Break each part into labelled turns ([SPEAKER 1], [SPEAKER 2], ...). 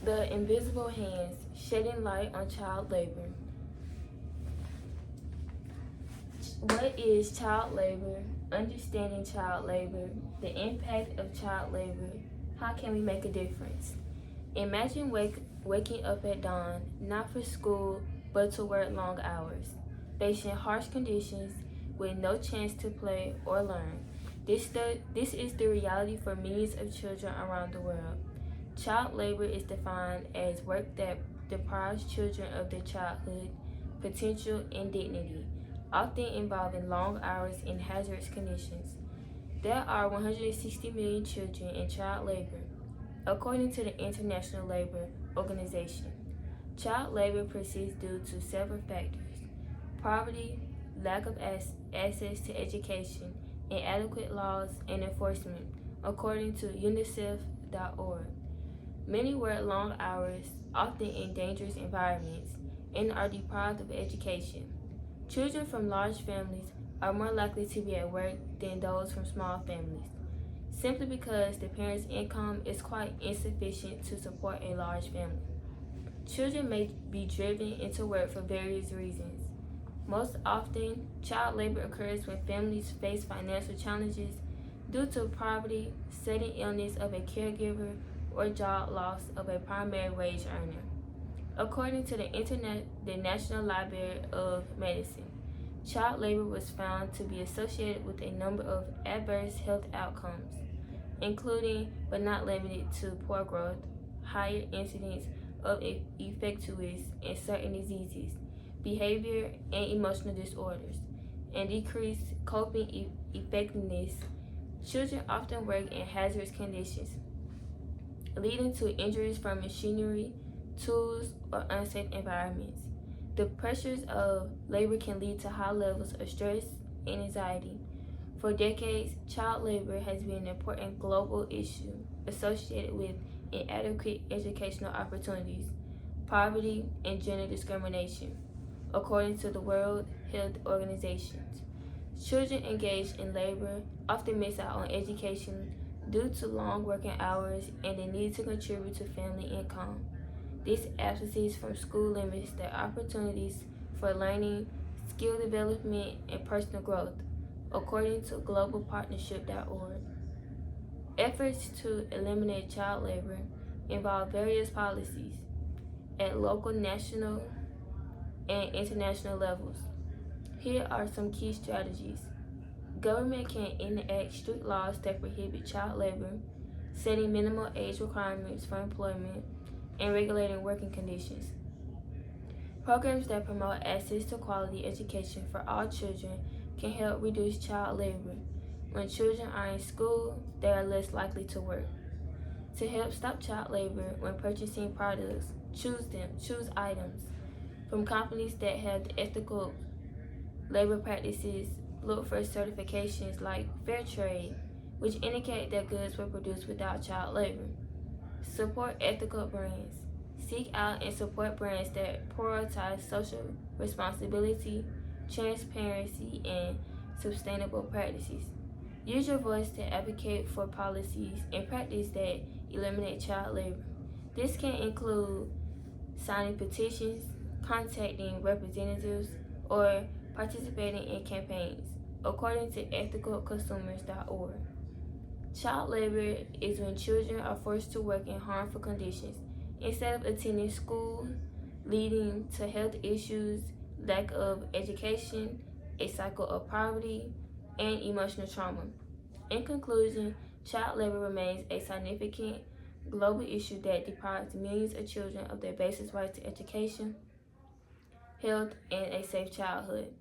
[SPEAKER 1] The Invisible Hands, Shedding Light on Child Labor. What is child labor? Understanding child labor, the impact of child labor, how can we make a difference? Imagine waking up at dawn, not for school, but to work long hours, facing harsh conditions with no chance to play or learn. This is the reality for millions of children around the world. Child labor is defined as work that deprives children of their childhood potential and dignity, often involving long hours in hazardous conditions. There are 160 million children in child labor, according to the International Labor Organization. Child labor persists due to several factors: poverty, lack of access to education, inadequate laws and enforcement, according to UNICEF.org. Many work long hours, often in dangerous environments, and are deprived of education. Children from large families are more likely to be at work than those from small families, simply because the parent's income is quite insufficient to support a large family. Children may be driven into work for various reasons. Most often, child labor occurs when families face financial challenges due to poverty, sudden illness of a caregiver, or job loss of a primary wage earner. According to the National Library of Medicine, child labor was found to be associated with a number of adverse health outcomes, including but not limited to poor growth, higher incidence of infectious and certain diseases, behavior and emotional disorders, and decreased coping effectiveness. Children often work in hazardous conditions, leading to injuries from machinery, tools, or unsafe environments. The pressures of labor can lead to high levels of stress and anxiety. For decades, child labor has been an important global issue associated with inadequate educational opportunities, poverty, and gender discrimination, according to the World Health Organization. Children engaged in labor often miss out on education due to long working hours and the need to contribute to family income. This absences from school limits their opportunities for learning, skill development, and personal growth, according to globalpartnership.org. Efforts to eliminate child labor involve various policies at local, national, and international levels. Here are some key strategies. Government can enact strict laws that prohibit child labor, setting minimal age requirements for employment, and regulating working conditions. Programs that promote access to quality education for all children can help reduce child labor. When children are in school, they are less likely to work. To help stop child labor when purchasing products, choose items from companies that have ethical labor practices. Look for certifications like Fair Trade, which indicate that goods were produced without child labor. Support ethical brands. Seek out and support brands that prioritize social responsibility, transparency, and sustainable practices. Use your voice to advocate for policies and practices that eliminate child labor. This can include signing petitions, contacting representatives, or participating in campaigns, according to ethicalconsumers.org. Child labor is when children are forced to work in harmful conditions instead of attending school, leading to health issues, lack of education, a cycle of poverty, and emotional trauma. In conclusion, child labor remains a significant global issue that deprives millions of children of their basic rights to education, health, and a safe childhood.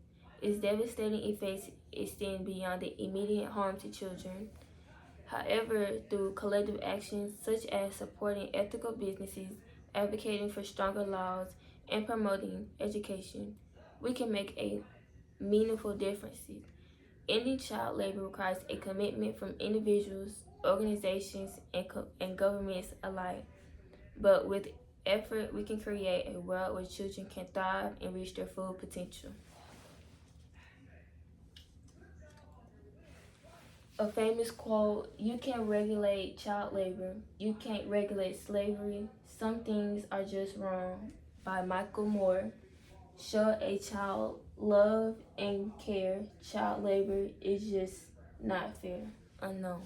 [SPEAKER 1] Its devastating effects extend beyond the immediate harm to children. However, through collective actions such as supporting ethical businesses, advocating for stronger laws, and promoting education, we can make a meaningful difference. Ending child labor requires a commitment from individuals, organizations, and governments alike. But with effort, we can create a world where children can thrive and reach their full potential. A famous quote, "You can't regulate child labor. You can't regulate slavery. Some things are just wrong," by Michael Moore. Show a child love and care. Child labor is just not fair. Unknown.